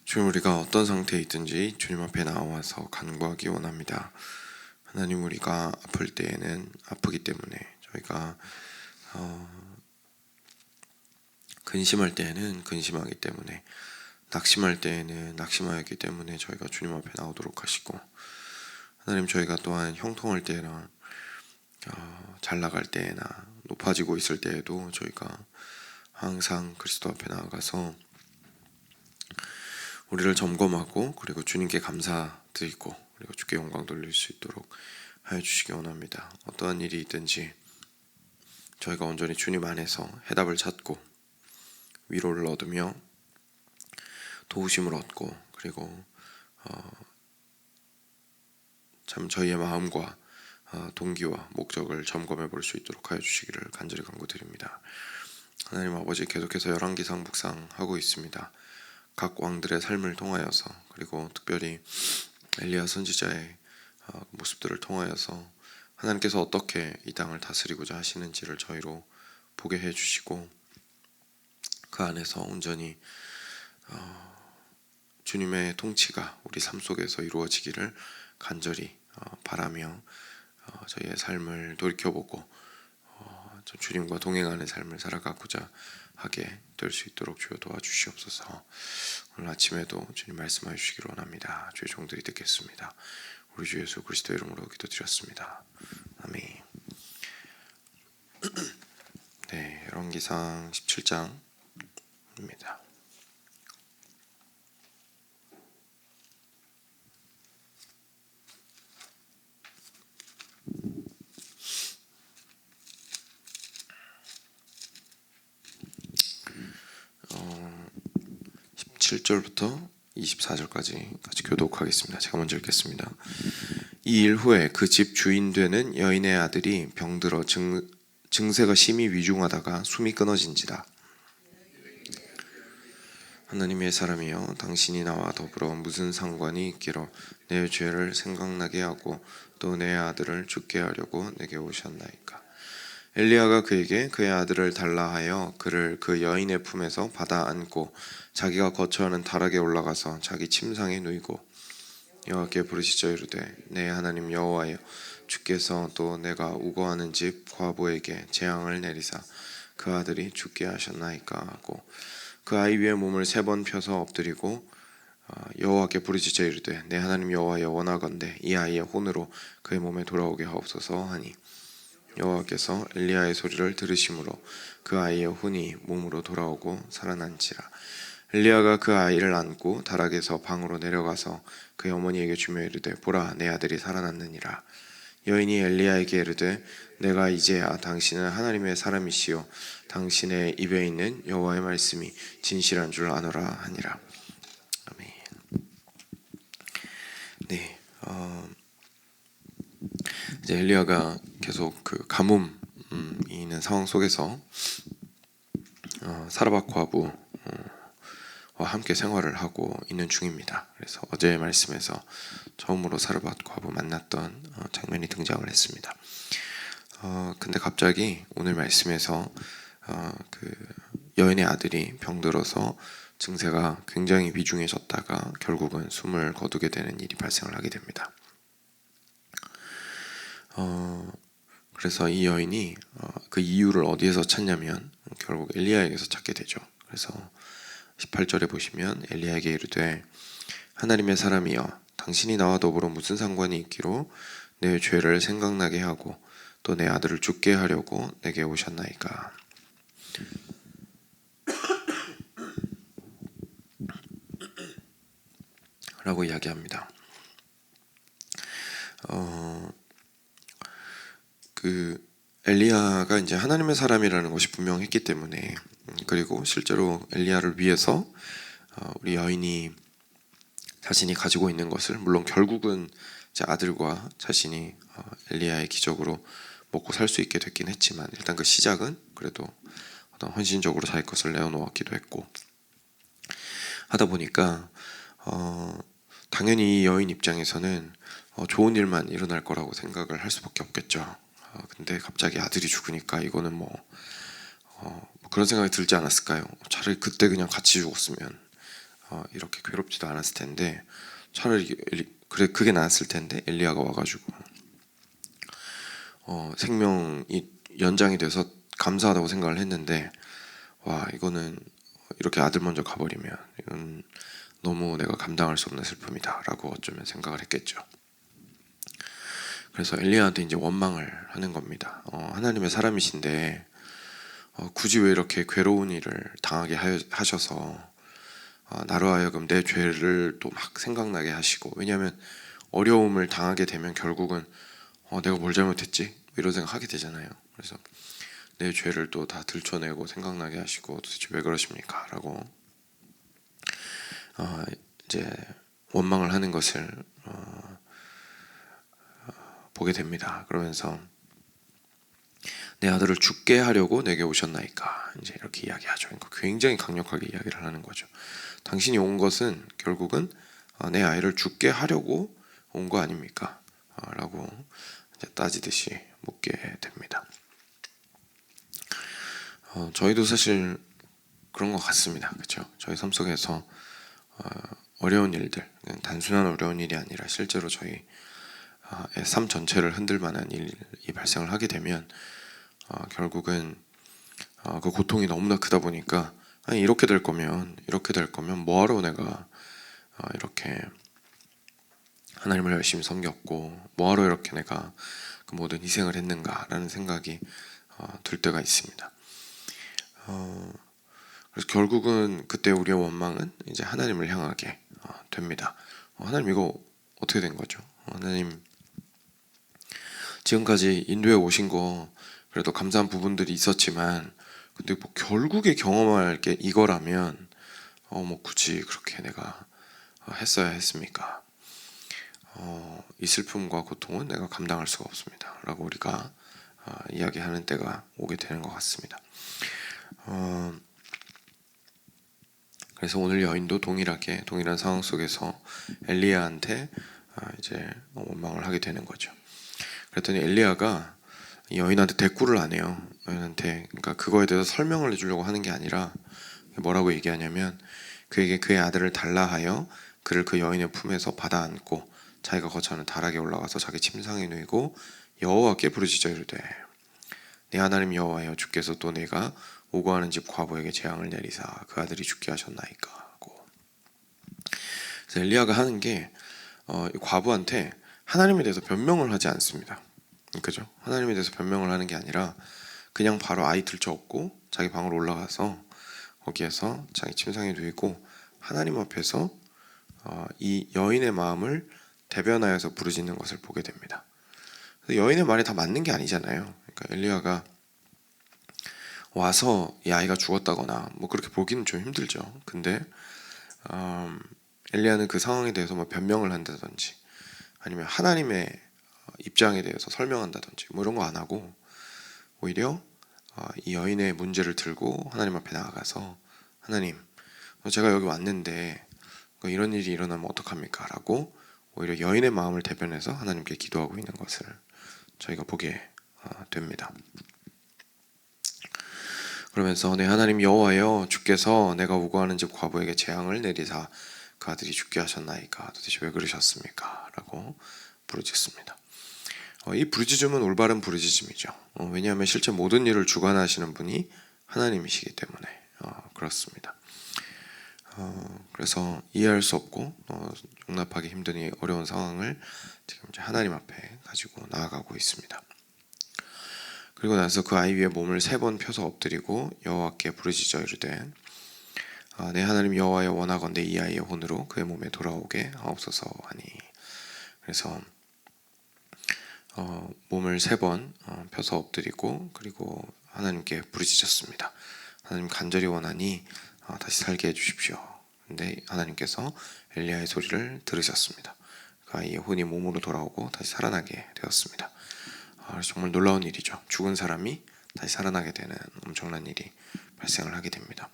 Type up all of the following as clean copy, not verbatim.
주님, 우리가 어떤 상태에 있든지 주님 앞에 나와서 간구하기 원합니다. 하나님, 우리가 아플 때에는 아프기 때문에, 저희가 근심할 때에는 근심하기 때문에, 낙심할 때에는 낙심하기 때문에 저희가 주님 앞에 나오도록 하시고, 하나님, 저희가 또한 형통할 때나 잘 나갈 때나 높아지고 있을 때에도 저희가 항상 그리스도 앞에 나아가서 우리를 점검하고, 그리고 주님께 감사드리고, 그리고 주께 영광 돌릴 수 있도록 하여 주시기 원합니다. 어떠한 일이 있든지 저희가 온전히 주님 안에서 해답을 찾고 위로를 얻으며 도우심을 얻고, 그리고 참 저희의 마음과 동기와 목적을 점검해 볼 수 있도록 하여 주시기를 간절히 간구드립니다. 하나님 아버지, 계속해서 열왕기상 묵상하고 있습니다. 각 왕들의 삶을 통하여서, 그리고 특별히 엘리야 선지자의 모습들을 통하여서 하나님께서 어떻게 이 땅을 다스리고자 하시는지를 저희로 보게 해주시고, 그 안에서 온전히 주님의 통치가 우리 삶 속에서 이루어지기를 간절히 바라며 저희의 삶을 돌이켜보고 주님과 동행하는 삶을 살아가고자 하게 될 수 있도록 주여 도와주시옵소서. 오늘 아침에도 주님 말씀하여 주시기를 원합니다. 주의 종들이 듣겠습니다. 우리 주 예수 그리스도 이름으로 기도드렸습니다. 아멘. 네, 열왕기상 17장입니다. 어, 17절부터 24절까지 같이 교독하겠습니다. 제가 먼저 읽겠습니다. 이 일 후에 그 집 주인 되는 여인의 아들이 병들어 증세가 심히 위중하다가 숨이 끊어진지라. 하나님의 사람이여, 당신이 나와 더불어 무슨 상관이 있기로 내 죄를 생각나게 하고 또 내 아들을 죽게 하려고 내게 오셨나이까. 엘리야가 그에게 그의 아들을 달라 하여 그를 그 여인의 품에서 받아 안고 자기가 거처하는 다락에 올라가서 자기 침상에 누이고 여호와께 부르짖어 이르되, 내 하나님 여호와여, 주께서 또 내가 우거하는 집 과부에게 재앙을 내리사 그 아들이 죽게 하셨나이까 하고 그 아이 위에 몸을 3번 펴서 엎드리고 여호와께 부르짖어 이르되, 내 하나님 여호와여, 원하건대 이 아이의 혼으로 그의 몸에 돌아오게 하옵소서 하니, 여호와께서 엘리야의 소리를 들으심으로 그 아이의 혼이 몸으로 돌아오고 살아난지라. 엘리야가 그 아이를 안고 다락에서 방으로 내려가서 그의 어머니에게 주며 이르되, 보라, 내 아들이 살아났느니라. 여인이 엘리야에게 이르되, 내가 이제야 당신은 하나님의 사람이시요 당신의 입에 있는 여호와의 말씀이 진실한 줄 아노라 하니라. 아멘. 네, 이제 엘리야가 계속 그 가뭄이 있는 상황 속에서 사르밧 과부와 함께 생활을 하고 있는 중입니다. 그래서 어제의 말씀에서 처음으로 사르밧 과부 만났던 장면이 등장을 했습니다. 근데 갑자기 오늘 말씀에서 그 여인의 아들이 병들어서 증세가 굉장히 위중해졌다가 결국은 숨을 거두게 되는 일이 발생을 하게 됩니다. 그래서 이 여인이 그 이유를 어디에서 찾냐면 결국 엘리야에게서 찾게 되죠. 그래서 18절에 보시면 엘리야에게 이르되, 하나님의 사람이여, 당신이 나와 더불어 무슨 상관이 있기로 내 죄를 생각나게 하고 또 내 아들을 죽게 하려고 내게 오셨나이까. 라고 이야기합니다. 그 엘리야가 이제 하나님의 사람이라는 것이 분명했기 때문에, 그리고 실제로 엘리야를 위해서 우리 여인이 자신이 가지고 있는 것을, 물론 결국은 이제 아들과 자신이 엘리야의 기적으로 먹고 살 수 있게 됐긴 했지만, 일단 그 시작은 그래도 어떤 헌신적으로 자기 것을 내어놓았기도 했고 하다 보니까 당연히 이 여인 입장에서는 좋은 일만 일어날 거라고 생각을 할 수밖에 없겠죠. 근데 갑자기 아들이 죽으니까 이거는 뭐 그런 생각이 들지 않았을까요? 차라리 그때 그냥 같이 죽었으면 이렇게 괴롭지도 않았을 텐데 차라리 그게 나았을 텐데 엘리야가 와가지고 생명이 연장이 돼서 감사하다고 생각을 했는데 와 이거는 이렇게 아들 먼저 가버리면 이건 너무 내가 감당할 수 없는 슬픔이다 라고 어쩌면 생각을 했겠죠. 그래서 엘리야한테 이제 원망을 하는 겁니다. 하나님의 사람이신데 굳이 왜 이렇게 괴로운 일을 당하게 하셔서 나로 하여금 내 죄를 또 막 생각나게 하시고, 왜냐하면 어려움을 당하게 되면 결국은 내가 뭘 잘못했지? 이런 생각 하게 되잖아요. 그래서 내 죄를 또 다 들춰내고 생각나게 하시고 도대체 왜 그러십니까? 라고 이제 원망을 하는 것을 보게 됩니다. 그러면서 내 아들을 죽게 하려고 내게 오셨나이까? 이제 이렇게 이야기하죠. 그러니까 굉장히 강력하게 이야기를 하는 거죠. 당신이 온 것은 결국은 내 아이를 죽게 하려고 온 거 아닙니까? 라고 이제 따지듯이 묻게 됩니다. 저희도 사실 그런 것 같습니다. 그렇죠? 저희 삶 속에서 어려운 일들, 단순한 어려운 일이 아니라 실제로 저희 삶 전체를 흔들 만한 일이 발생을 하게 되면 결국은 그 고통이 너무나 크다 보니까 아니 이렇게 될 거면 뭐하러 내가 이렇게 하나님을 열심히 섬겼고 뭐하러 이렇게 내가 그 모든 희생을 했는가라는 생각이 들 때가 있습니다. 그래서 결국은 그때 우리의 원망은 이제 하나님을 향하게 됩니다. 하나님 이거 어떻게 된 거죠? 하나님 지금까지 인도에 오신 거 그래도 감사한 부분들이 있었지만 근데 뭐 결국에 경험할 게 이거라면 뭐 굳이 그렇게 내가 했어야 했습니까? 이 슬픔과 고통은 내가 감당할 수가 없습니다. 라고 우리가 이야기하는 때가 오게 되는 것 같습니다. 그래서 오늘 여인도 동일한 상황 속에서 엘리야한테 이제 원망을 하게 되는 거죠. 그랬더니 엘리야가 여인한테 대꾸를 안 해요. 여인한테 그러니까 그거에 대해서 설명을 해주려고 하는 게 아니라 뭐라고 얘기하냐면 그에게 그의 아들을 달라 하여 그를 그 여인의 품에서 받아 안고 자기가 거처하는 다락에 올라가서 자기 침상에 누이고 여호와께 부르짖어 이르되 내 하나님 여호와여 주께서 또 내가 오고 하는 집 과부에게 재앙을 내리사 그 아들이 죽게 하셨나이까 하고. 그래서 엘리야가 하는 게 과부한테 하나님에 대해서 변명을 하지 않습니다. 그죠? 하나님에 대해서 변명을 하는 게 아니라 그냥 바로 아이 들쳐업고 자기 방으로 올라가서 거기에서 자기 침상에 누이고 하나님 앞에서 이 여인의 마음을 대변하여서 부르짖는 것을 보게 됩니다. 여인의 말이 다 맞는 게 아니잖아요. 그러니까 엘리야가 와서 이 아이가 죽었다거나 뭐 그렇게 보기는 좀 힘들죠. 근데 엘리야는 그 상황에 대해서 뭐 변명을 한다든지 아니면 하나님의 입장에 대해서 설명한다든지 뭐 이런 거 안 하고 오히려 이 여인의 문제를 들고 하나님 앞에 나아가서 하나님 제가 여기 왔는데 이런 일이 일어나면 어떡합니까? 라고 오히려 여인의 마음을 대변해서 하나님께 기도하고 있는 것을 저희가 보게 됩니다. 그러면서 내 하나님 여호와여 주께서 내가 오고 하는 집 과부에게 재앙을 내리사 그 아들이 죽게 하셨나이까 도대체 왜 그러셨습니까? 라고 부르짖습니다. 이 부르짖음은 올바른 부르짖음이죠. 왜냐하면 실제 모든 일을 주관하시는 분이 하나님이시기 때문에 그렇습니다. 그래서 이해할 수 없고 용납하기 힘든 이 어려운 상황을 지금 이제 하나님 앞에 가지고 나아가고 있습니다. 그리고 나서 그 아이 위에 몸을 3번 펴서 엎드리고 여호와께 부르짖어 이르되 내 하나님 여호와여 원하건대 이 아이의 혼으로 그의 몸에 돌아오게 하옵소서 하니. 그래서 몸을 3번 펴서 엎드리고 그리고 하나님께 부르짖었습니다. 하나님 간절히 원하니 다시 살게 해주십시오. 근데 하나님께서 엘리야의 소리를 들으셨습니다. 그 아이의 혼이 몸으로 돌아오고 다시 살아나게 되었습니다. 정말 놀라운 일이죠. 죽은 사람이 다시 살아나게 되는 엄청난 일이 발생을 하게 됩니다.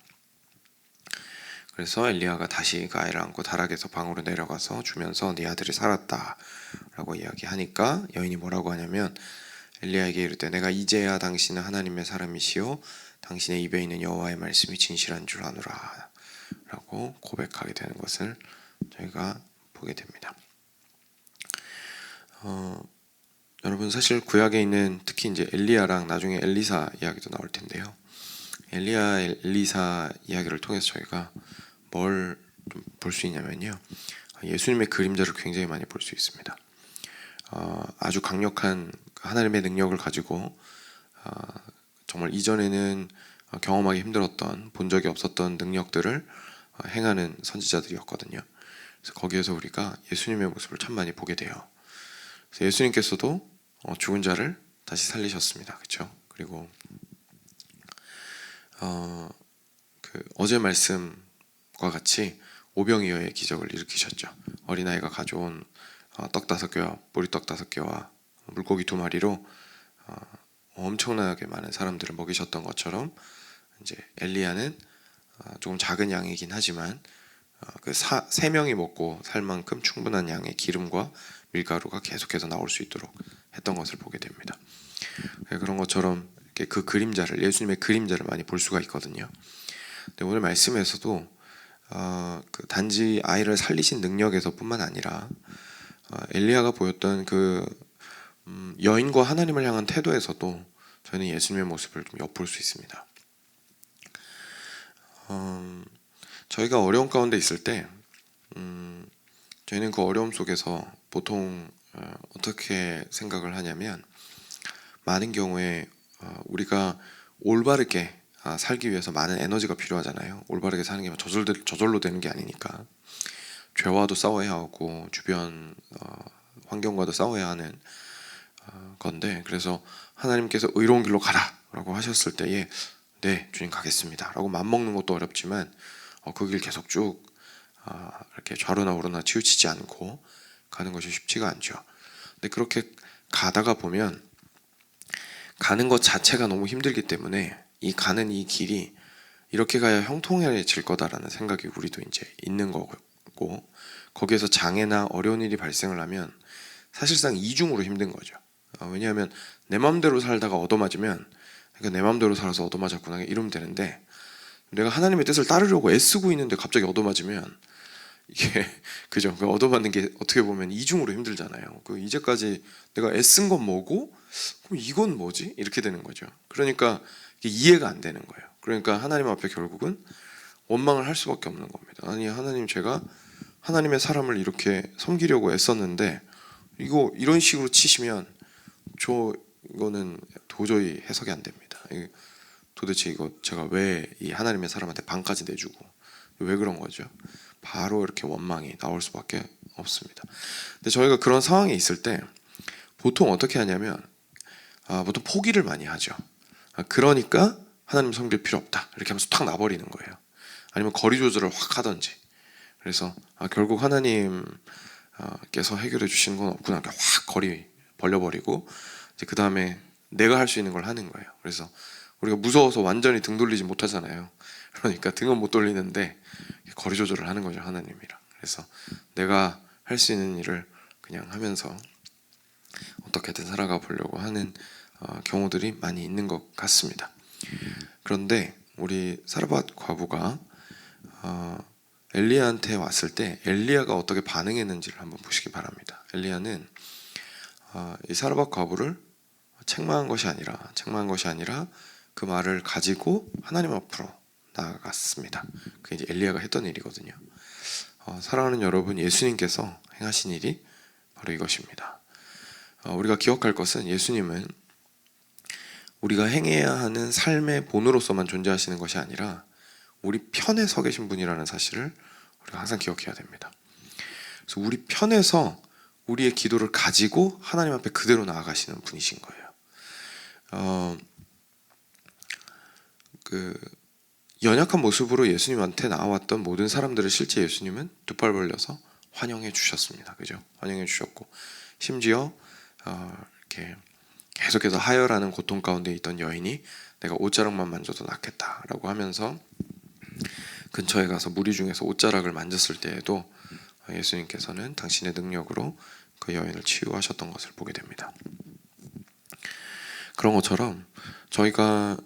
그래서 엘리야가 다시 그 아이를 안고 다락에서 방으로 내려가서 주면서 네 아들이 살았다 라고 이야기하니까 여인이 뭐라고 하냐면 엘리야에게 이르되 내가 이제야 당신은 하나님의 사람이시요 당신의 입에 있는 여호와의 말씀이 진실한 줄 아노라 라고 고백하게 되는 것을 저희가 보게 됩니다. 여러분, 사실 구약에 있는 특히 이제 엘리야랑 나중에 엘리사 이야기도 나올 텐데요. 엘리야, 엘리사 이야기를 통해서 저희가 뭘 좀 볼 수 있냐면요, 예수님의 그림자를 굉장히 많이 볼 수 있습니다. 아주 강력한 하나님의 능력을 가지고 정말 이전에는 경험하기 힘들었던, 본 적이 없었던 능력들을 행하는 선지자들이었거든요. 그래서 거기에서 우리가 예수님의 모습을 참 많이 보게 돼요. 그래서 예수님께서도 죽은 자를 다시 살리셨습니다. 그렇죠? 그리고 어제 말씀과 같이 오병이어의 기적을 일으키셨죠. 어린아이가 가져온 떡 5개와 보리떡 5개와 물고기 2마리로 엄청나게 많은 사람들을 먹이셨던 것처럼, 이제 엘리야는 조금 작은 양이긴 하지만 그 3명이 먹고 살 만큼 충분한 양의 기름과 밀가루가 계속해서 나올 수 있도록 했던 것을 보게 됩니다. 그런 것처럼 이렇게 그 그림자를, 예수님의 그림자를 많이 볼 수가 있거든요. 근데 오늘 말씀에서도 그 단지 아이를 살리신 능력에서뿐만 아니라 엘리야가 보였던 그 여인과 하나님을 향한 태도에서도 저희는 예수님의 모습을 좀 엿볼 수 있습니다. 저희가 어려움 가운데 있을 때 저희는 그 어려움 속에서 보통 어떻게 생각을 하냐면, 많은 경우에 우리가 올바르게 살기 위해서 많은 에너지가 필요하잖아요. 올바르게 사는 게 저절로 되는 게 아니니까 죄와도 싸워야 하고 주변 환경과도 싸워야 하는 건데, 그래서 하나님께서 의로운 길로 가라 라고 하셨을 때에 네 주님 가겠습니다 라고 맘먹는 것도 어렵지만 그 길 계속 쭉 이렇게 좌로나 우로나 치우치지 않고 가는 것이 쉽지가 않죠. 근데 그렇게 가다가 보면 가는 것 자체가 너무 힘들기 때문에 가는 이 길이 이렇게 가야 형통해질 거다라는 생각이 우리도 이제 있는 거고, 거기에서 장애나 어려운 일이 발생을 하면 사실상 이중으로 힘든 거죠. 왜냐하면 내 마음대로 살다가 얻어맞으면 내 마음대로 살아서 얻어맞았구나 이러면 되는데, 내가 하나님의 뜻을 따르려고 애쓰고 있는데 갑자기 얻어맞으면 이게 그죠? 그 얻어맞는 게 어떻게 보면 이중으로 힘들잖아요. 그 이제까지 내가 애쓴 건 뭐고, 그럼 이건 뭐지? 이렇게 되는 거죠. 그러니까 이해가 안 되는 거예요. 그러니까 하나님 앞에 결국은 원망을 할 수밖에 없는 겁니다. 아니 하나님, 제가 하나님의 사람을 이렇게 섬기려고 애썼는데 이런 식으로 치시면 이거는 도저히 해석이 안 됩니다. 도대체 이거 제가 왜 이 하나님의 사람한테 반까지 내주고 왜 그런 거죠? 바로 이렇게 원망이 나올 수밖에 없습니다. 근데 저희가 그런 상황에 있을 때 보통 어떻게 하냐면 보통 포기를 많이 하죠. 그러니까 하나님 섬길 필요 없다 이렇게 하면서 탁 놔버리는 거예요. 아니면 거리 조절을 확 하든지. 그래서 결국 하나님께서 해결해 주시는 건 없구나, 이렇게 확 거리 벌려버리고 이제 그 다음에 내가 할 수 있는 걸 하는 거예요. 그래서 우리가 무서워서 완전히 등 돌리지 못하잖아요. 그러니까 등은 못 돌리는데 거리 조절을 하는 거죠, 하나님이랑. 그래서 내가 할 수 있는 일을 그냥 하면서 어떻게든 살아가 보려고 하는 경우들이 많이 있는 것 같습니다. 그런데 우리 사르밧 과부가 엘리야한테 왔을 때 엘리야가 어떻게 반응했는지를 한번 보시기 바랍니다. 엘리야는 이 사르밧 과부를 책망한 것이 아니라 그 말을 가지고 하나님 앞으로 나아갔습니다. 그게 이제 엘리야가 했던 일이거든요. 사랑하는 여러분, 예수님께서 행하신 일이 바로 이것입니다. 우리가 기억할 것은 예수님은 우리가 행해야 하는 삶의 본으로서만 존재하시는 것이 아니라 우리 편에 서 계신 분이라는 사실을 우리가 항상 기억해야 됩니다. 그래서 우리 편에서 우리의 기도를 가지고 하나님 앞에 그대로 나아가시는 분이신 거예요. 그 연약한 모습으로 예수님한테 나와왔던 모든 사람들을 실제 예수님은 두 팔 벌려서 환영해 주셨습니다. 그죠? 환영해 주셨고, 심지어 이렇게 계속해서 하혈하는 고통 가운데 있던 여인이 내가 옷자락만 만져도 낫겠다라고 하면서 근처에 가서 무리 중에서 옷자락을 만졌을 때에도 예수님께서는 당신의 능력으로 그 여인을 치유하셨던 것을 보게 됩니다. 그런 것처럼 저희가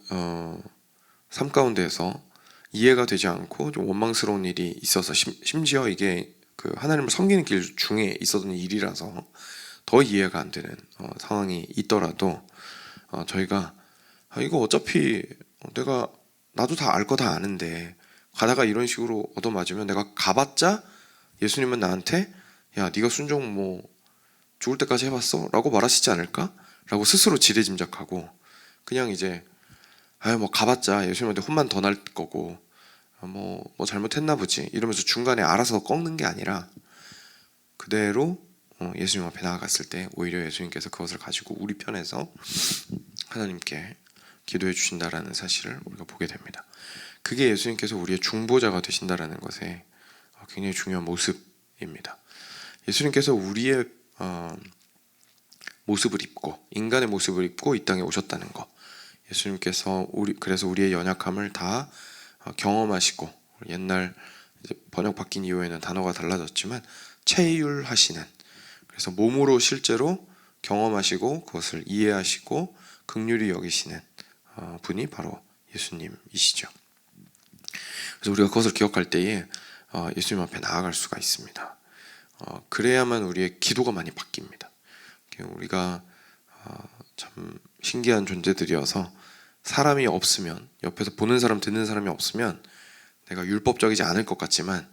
삶 가운데에서 이해가 되지 않고 좀 원망스러운 일이 있어서 심지어 이게 그 하나님을 섬기는 길 중에 있었던 일이라서 더 이해가 안 되는 상황이 있더라도 저희가 이거 어차피 나도 다 알 거 다 아는데 가다가 이런 식으로 얻어맞으면 내가 가봤자 예수님은 나한테 야 네가 순종 뭐 죽을 때까지 해봤어? 라고 말하시지 않을까? 라고 스스로 지레짐작하고 그냥 이제 뭐 가봤자 예수님한테 혼만 더 날 거고 뭐 잘못했나 보지 이러면서 중간에 알아서 꺾는 게 아니라 그대로 예수님 앞에 나아갔을 때 오히려 예수님께서 그것을 가지고 우리 편에서 하나님께 기도해 주신다라는 사실을 우리가 보게 됩니다. 그게 예수님께서 우리의 중보자가 되신다라는 것에 굉장히 중요한 모습입니다. 예수님께서 우리의 모습을 입고 인간의 모습을 입고 이 땅에 오셨다는 것, 예수님께서 그래서 우리의 연약함을 다 경험하시고 옛날 이제 번역 바뀐 이후에는 단어가 달라졌지만 체휼하시는, 그래서 몸으로 실제로 경험하시고 그것을 이해하시고 긍휼히 여기시는 분이 바로 예수님이시죠. 그래서 우리가 그것을 기억할 때에 예수님 앞에 나아갈 수가 있습니다. 그래야만 우리의 기도가 많이 바뀝니다. 우리가 참 신기한 존재들이어서 사람이 없으면, 옆에서 보는 사람 듣는 사람이 없으면 내가 율법적이지 않을 것 같지만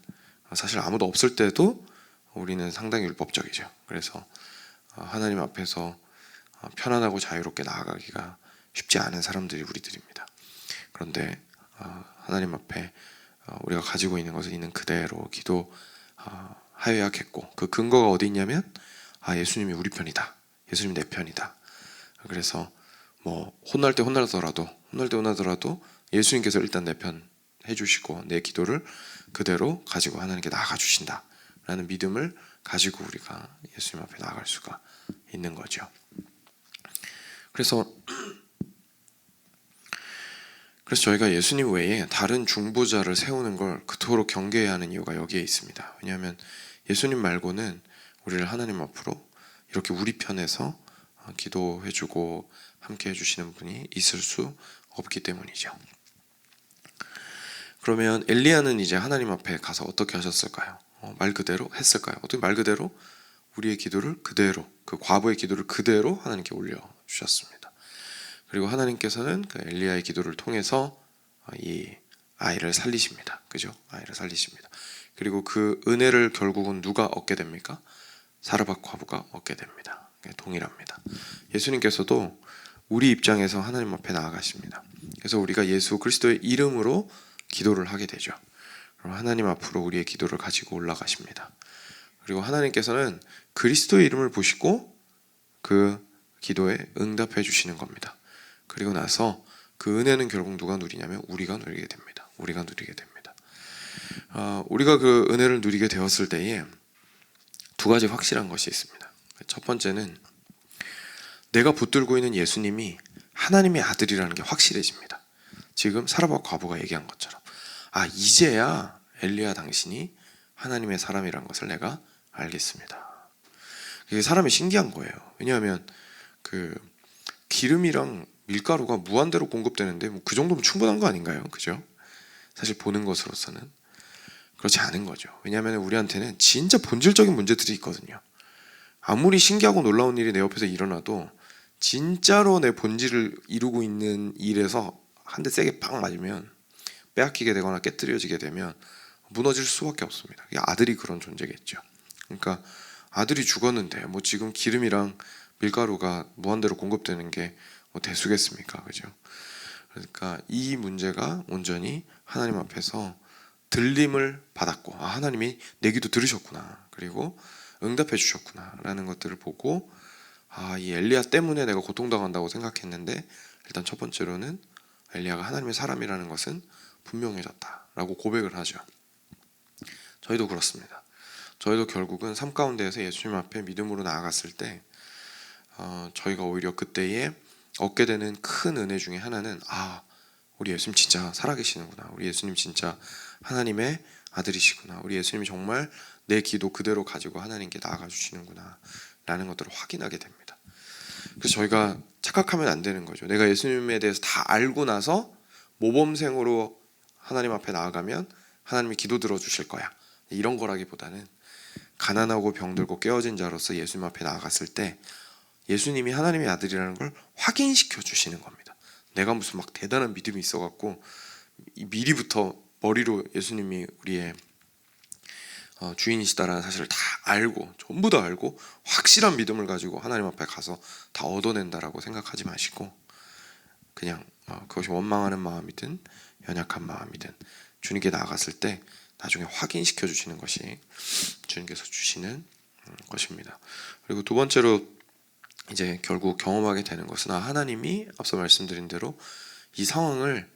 사실 아무도 없을 때도 우리는 상당히 율법적이죠. 그래서 하나님 앞에서 편안하고 자유롭게 나아가기가 쉽지 않은 사람들이 우리들입니다. 그런데 하나님 앞에 우리가 가지고 있는 것을 있는 그대로 기도하여야겠고, 그 근거가 어디 있냐면 예수님이 우리 편이다, 예수님 내 편이다. 그래서 뭐 혼날 때 혼나더라도 예수님께서 일단 내 편 해주시고 내 기도를 그대로 가지고 하나님께 나아가 주신다 라는 믿음을 가지고 우리가 예수님 앞에 나아갈 수가 있는 거죠. 그래서 저희가 예수님 외에 다른 중보자를 세우는 걸 그토록 경계해야 하는 이유가 여기에 있습니다. 왜냐하면 예수님 말고는 우리를 하나님 앞으로 이렇게 우리 편에서 기도해주고 함께 해주시는 분이 있을 수 없기 때문이죠. 그러면 엘리야는 이제 하나님 앞에 가서 어떻게 하셨을까요? 말 그대로 했을까요? 어떻게 말 그대로 우리의 기도를 그대로, 그 과부의 기도를 그대로 하나님께 올려주셨습니다. 그리고 하나님께서는 그 엘리야의 기도를 통해서 이 아이를 살리십니다. 그죠? 아이를 살리십니다. 그리고 그 은혜를 결국은 누가 얻게 됩니까? 사르밧 과부가 얻게 됩니다. 동일합니다. 예수님께서도 우리 입장에서 하나님 앞에 나아가십니다. 그래서 우리가 예수 그리스도의 이름으로 기도를 하게 되죠. 그럼 하나님 앞으로 우리의 기도를 가지고 올라가십니다. 그리고 하나님께서는 그리스도의 이름을 보시고 그 기도에 응답해 주시는 겁니다. 그리고 나서 그 은혜는 결국 누가 누리냐면 우리가 누리게 됩니다. 우리가 그 은혜를 누리게 되었을 때에 두 가지 확실한 것이 있습니다. 첫 번째는 내가 붙들고 있는 예수님이 하나님의 아들이라는 게 확실해집니다. 지금 사르밧 과부가 얘기한 것처럼 이제야 엘리야 당신이 하나님의 사람이라는 것을 내가 알겠습니다. 이게 사람이 신기한 거예요. 왜냐하면 그 기름이랑 밀가루가 무한대로 공급되는데 그 정도면 충분한 거 아닌가요? 그죠? 사실 보는 것으로서는 그렇지 않은 거죠. 왜냐하면 우리한테는 진짜 본질적인 문제들이 있거든요. 아무리 신기하고 놀라운 일이 내 옆에서 일어나도 진짜로 내 본질을 이루고 있는 일에서 한 대 세게 팍 맞으면 빼앗기게 되거나 깨뜨려지게 되면 무너질 수밖에 없습니다. 아들이 그런 존재겠죠. 그러니까 아들이 죽었는데 뭐 지금 기름이랑 밀가루가 무한대로 공급되는 게 뭐 대수겠습니까? 그죠? 그러니까 이 문제가 온전히 하나님 앞에서 들림을 받았고 하나님이 내 기도 들으셨구나, 그리고 응답해 주셨구나 라는 것들을 보고 이 엘리야 때문에 내가 고통당한다고 생각했는데 일단 첫 번째로는 엘리야가 하나님의 사람이라는 것은 분명해졌다라고 고백을 하죠. 저희도 그렇습니다. 저희도 결국은 삶 가운데에서 예수님 앞에 믿음으로 나아갔을 때 저희가 오히려 그때에 얻게 되는 큰 은혜 중에 하나는 우리 예수님 진짜 살아계시는구나, 우리 예수님 진짜 하나님의 아들이시구나, 우리 예수님이 정말 내 기도 그대로 가지고 하나님께 나아가 주시는구나 라는 것들을 확인하게 됩니다. 그래서 저희가 착각하면 안 되는 거죠. 내가 예수님에 대해서 다 알고 나서 모범생으로 하나님 앞에 나아가면 하나님이 기도 들어주실 거야. 이런 거라기보다는 가난하고 병들고 깨어진 자로서 예수님 앞에 나아갔을 때 예수님이 하나님의 아들이라는 걸 확인시켜 주시는 겁니다. 내가 무슨 막 대단한 믿음이 있어갖고 미리부터 머리로 예수님이 우리의 주인이시다라는 사실을 다 알고 전부 다 알고 확실한 믿음을 가지고 하나님 앞에 가서 다 얻어낸다라고 생각하지 마시고 그냥 그것이 원망하는 마음이든 연약한 마음이든 주님께 나아갔을 때 나중에 확인시켜 주시는 것이 주님께서 주시는 것입니다. 그리고 두 번째로 이제 결국 경험하게 되는 것은 하나님이 앞서 말씀드린 대로 이 상황을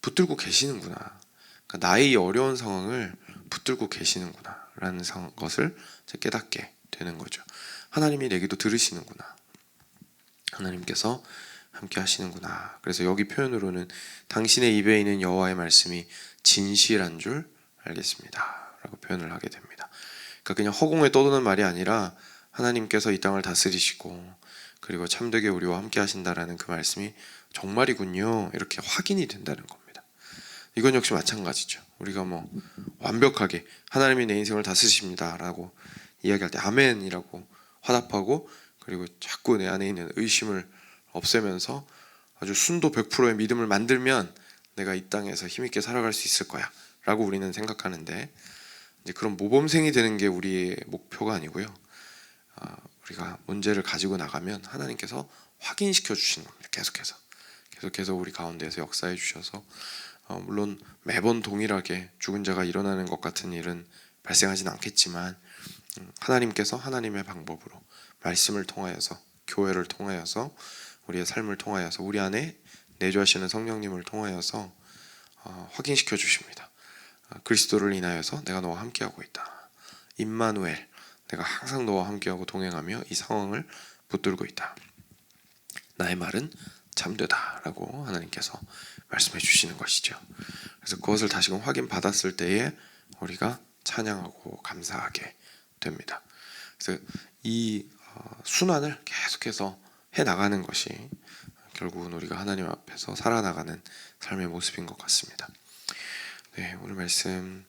붙들고 계시는구나. 그러니까 나의 어려운 상황을 붙들고 계시는구나 라는 것을 깨닫게 되는 거죠. 하나님이 내 기도 들으시는구나. 하나님께서 함께 하시는구나. 그래서 여기 표현으로는 당신의 입에 있는 여호와의 말씀이 진실한 줄 알겠습니다 라고 표현을 하게 됩니다. 그러니까 그냥 허공에 떠도는 말이 아니라 하나님께서 이 땅을 다스리시고 그리고 참되게 우리와 함께 하신다라는 그 말씀이 정말이군요 이렇게 확인이 된다는 겁니다. 이건 역시 마찬가지죠. 우리가 완벽하게 하나님이 내 인생을 다스리십니다 라고 이야기할 때 아멘이라고 화답하고 그리고 자꾸 내 안에 있는 의심을 없애면서 아주 순도 100%의 믿음을 만들면 내가 이 땅에서 힘있게 살아갈 수 있을 거야 라고 우리는 생각하는데 이제 그런 모범생이 되는 게 우리의 목표가 아니고요. 우리가 문제를 가지고 나가면 하나님께서 확인시켜 주시는 겁니다. 계속해서 우리 가운데에서 역사해 주셔서 물론 매번 동일하게 죽은 자가 일어나는 것 같은 일은 발생하지는 않겠지만 하나님께서 하나님의 방법으로 말씀을 통하여서 교회를 통하여서 우리의 삶을 통하여서 우리 안에 내주하시는 성령님을 통하여서 확인시켜 주십니다. 그리스도를 인하여서 내가 너와 함께하고 있다. 임마누엘, 내가 항상 너와 함께하고 동행하며 이 상황을 붙들고 있다. 나의 말은 참되다 라고 하나님께서 말씀해 주시는 것이죠. 그래서 그것을 다시금 확인받았을 때에 우리가 찬양하고 감사하게 됩니다. 그래서 이 순환을 계속해서 해나가는 것이 결국은 우리가 하나님 앞에서 살아나가는 삶의 모습인 것 같습니다. 네, 오늘 말씀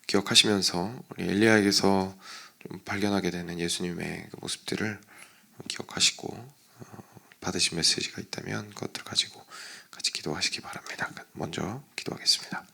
기억하시면서 우리 엘리야에게서 좀 발견하게 되는 예수님의 그 모습들을 기억하시고 받으신 메시지가 있다면 그것들을 가지고 같이 기도하시기 바랍니다. 먼저 기도하겠습니다.